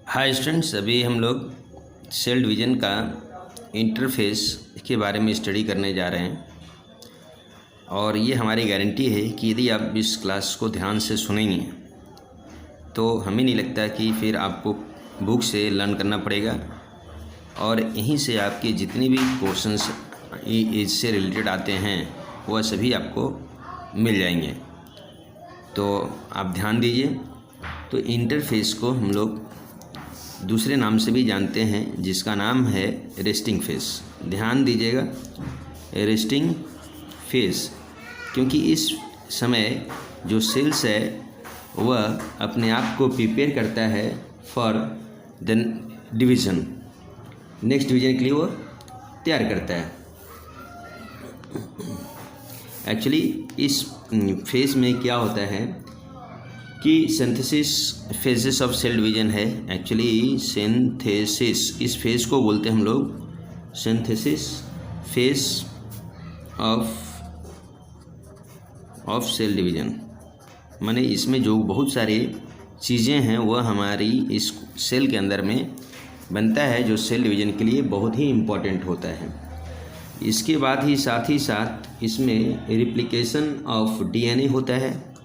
Hi students, अभी हम लोग सेल डिवीज़न का इंटरफेस के बारे में स्टडी करने जा रहे हैं और ये हमारी गारंटी है कि यदि आप इस क्लास को ध्यान से सुनेंगे तो हमें नहीं लगता कि फिर आपको बुक से लर्न करना पड़ेगा और यहीं से आपके जितने भी क्वेश्चंस इससे रिलेटेड आते हैं वह सभी आपको मिल जाएंगे। तो आप ध्यान दीजिए। तो इंटरफेस को हम लोग दूसरे नाम से भी जानते हैं जिसका नाम है रेस्टिंग फेस। ध्यान दीजिएगा, रेस्टिंग फेस, क्योंकि इस समय जो सेल्स है वह अपने आप को प्रिपेयर करता है for the division, next division के लिए वो तैयार करता है। एक्चुअली इस फेज में क्या होता है कि synthesis phases of cell division है। एक्चुअली सिंथेसिस, इस फेज को बोलते हैं हम लोग synthesis phase of cell division. माने इसमें जो बहुत सारी चीज़ें हैं वह हमारी इस सेल के अंदर में बनता है, जो सेल डिवीजन के लिए बहुत ही इम्पोर्टेंट होता है। इसके बाद ही साथ इसमें रिप्लिकेशन ऑफ डीएनए होता है।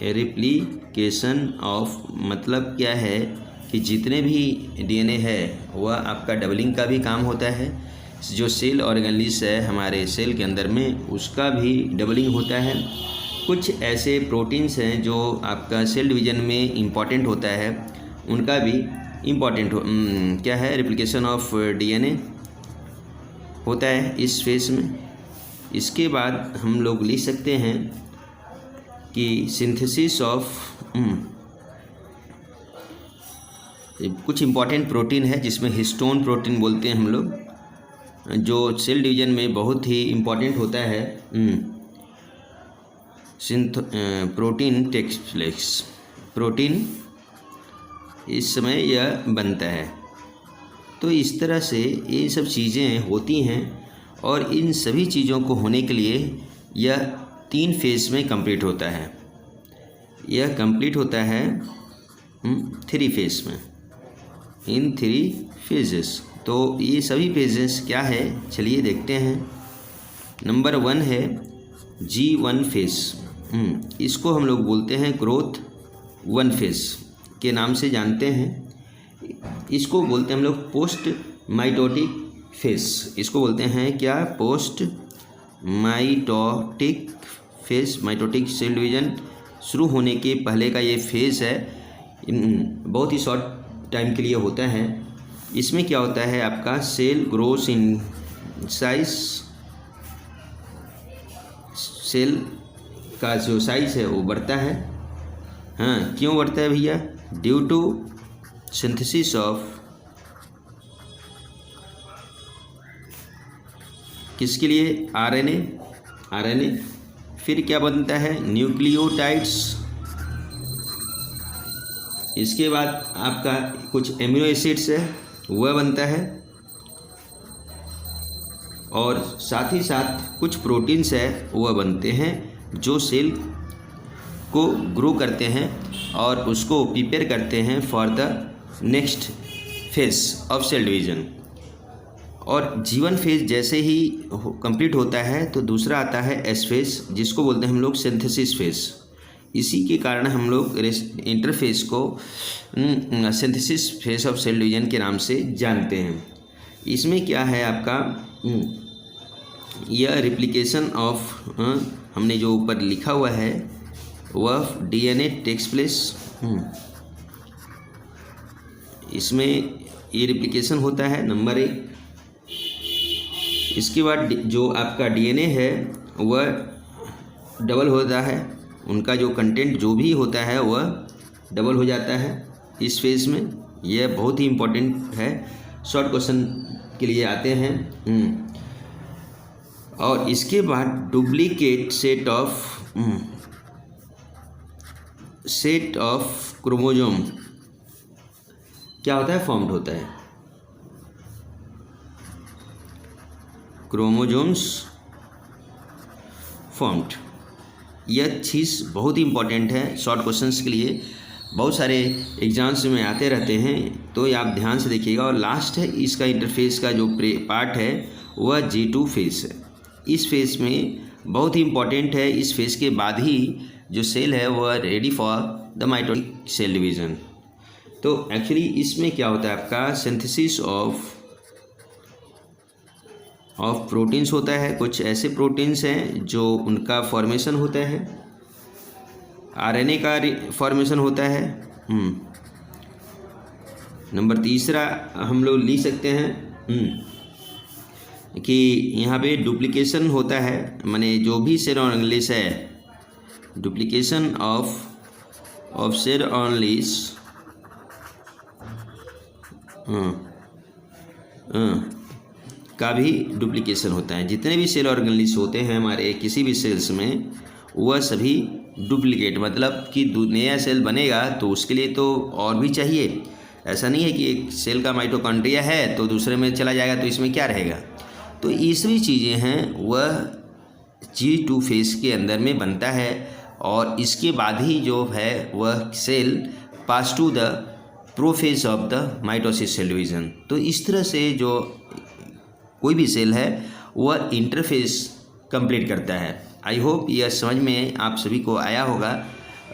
रिप्लिकेशन ऑफ मतलब क्या है कि जितने भी डीएनए है वह आपका डबलिंग का भी काम होता है। जो सेल ऑर्गेनेलिस है हमारे सेल के अंदर में, उसका भी डबलिंग होता है। कुछ ऐसे प्रोटीन्स हैं जो आपका सेल डिवीजन में इम्पॉर्टेंट होता है, उनका भी इम्पॉर्टेंट क्या है, रिप्लिकेशन ऑफ डीएनए होता है इस फेज में। इसके बाद हम लोग लिख सकते हैं कि सिंथेसिस ऑफ कुछ इम्पॉर्टेंट प्रोटीन है जिसमें हिस्टोन प्रोटीन बोलते हैं हम लोग, जो सेल डिवीजन में बहुत ही इम्पॉर्टेंट होता है। प्रोटीन टेक्स प्लेस, प्रोटीन इस समय यह बनता है। तो इस तरह से ये सब चीज़ें होती हैं और इन सभी चीज़ों को होने के लिए यह 3 फेज में कंप्लीट होता है। यह कंप्लीट होता है 3 फेज में, इन 3 फेजेस। तो ये सभी फेजेस क्या है, चलिए देखते हैं। नंबर 1 है G1 फेज। इसको हम लोग बोलते हैं ग्रोथ 1 फेज के नाम से जानते हैं। इसको बोलते हैं हम लोग पोस्ट माइटोटिक फेज। इसको बोलते हैं क्या, post mitotic phase. Mitotic cell division शुरू होने के पहले का ये फेज है, बहुत ही शॉर्ट टाइम के लिए होता है। इसमें क्या होता है, आपका cell grows in size, cell का जो साइज है वो बढ़ता है। हाँ, क्यों बढ़ता है भैया, ड्यू टू सिंथेसिस ऑफ किसके लिए, आरएनए। फिर क्या बनता है, न्यूक्लियोटाइड्स। इसके बाद आपका कुछ एमिनो एसिड्स है वह बनता है, और साथ ही साथ कुछ प्रोटीन्स है वह बनते हैं जो सेल को ग्रो करते हैं और उसको प्रिपेयर करते हैं for the next phase of cell division. और G1 फेज जैसे ही कंप्लीट होता है तो दूसरा आता है S फेज, जिसको बोलते हैं हम लोग सिंथेसिस फेज। इसी के कारण हम लोग इंटरफेस को synthesis phase of cell division के नाम से जानते हैं। इसमें क्या है आपका, यह रिप्लिकेशन ऑफ हमने जो ऊपर लिखा हुआ है वह डीएनए टेक्स प्लेस। इसमें ये रिप्लिकेशन होता है नंबर 1। इसके बाद जो आपका डीएनए है वह डबल होता है, उनका जो कंटेंट जो भी होता है वह डबल हो जाता है इस फेज में। यह बहुत ही इम्पोर्टेंट है, शॉर्ट क्वेश्चन के लिए आते हैं। और इसके बाद डुप्लीकेट सेट ऑफ क्रोमोसोम क्या होता है, फॉर्म्ड होता है। क्रोमोसोम्स फॉर्म्ड, यह चीज़ बहुत ही इंपॉर्टेंट है शॉर्ट क्वेश्चंस के लिए। बहुत सारे एग्जाम्स में आते रहते हैं, तो ये आप ध्यान से देखिएगा। और लास्ट है इसका इंटरफेस का जो पार्ट है वह G2 फेस है। इस फेस में बहुत ही इम्पॉर्टेंट है, इस फेस के बाद ही जो सेल है वह ready for the mitotic cell division. तो एक्चुअली इसमें क्या होता है, आपका सिंथेसिस ऑफ प्रोटीन्स होता है। कुछ ऐसे प्रोटीन्स हैं जो उनका फॉर्मेशन होता है, आरएनए का फॉर्मेशन होता है। नंबर तीसरा हम लोग लिख सकते हैं कि यहाँ पे डुप्लीकेशन होता है, माने जो भी सेल ऑर्गेनेलिस है, डुप्लीकेशन ऑफ सेल ऑर्गेनेलिस का भी डुप्लीकेशन होता है। जितने भी सेल ऑर्गेनेलिस होते हैं हमारे किसी भी सेल्स में, वह सभी डुप्लीकेट, मतलब कि नया सेल बनेगा तो उसके लिए तो और भी चाहिए। ऐसा नहीं है कि एक सेल का माइटोकॉन्ड्रिया है तो दूसरे में चला जाएगा तो इसमें क्या रहेगा। तो ये सभी चीज़ें हैं वह G2 फेस के अंदर में बनता है, और इसके बाद ही जो है वह cell pass to the prophase of the mitosis cell division. तो इस तरह से जो कोई भी सेल है वह इंटरफेस कंप्लीट करता है। आई होप यह समझ में आप सभी को आया होगा।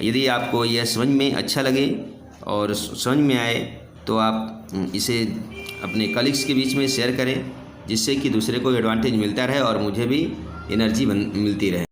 यदि आपको यह समझ में अच्छा लगे और समझ में आए तो आप इसे अपने कलीग्स के बीच में शेयर करें, जिससे कि दूसरे को एडवांटेज मिलता रहे और मुझे भी एनर्जी मिलती रहे।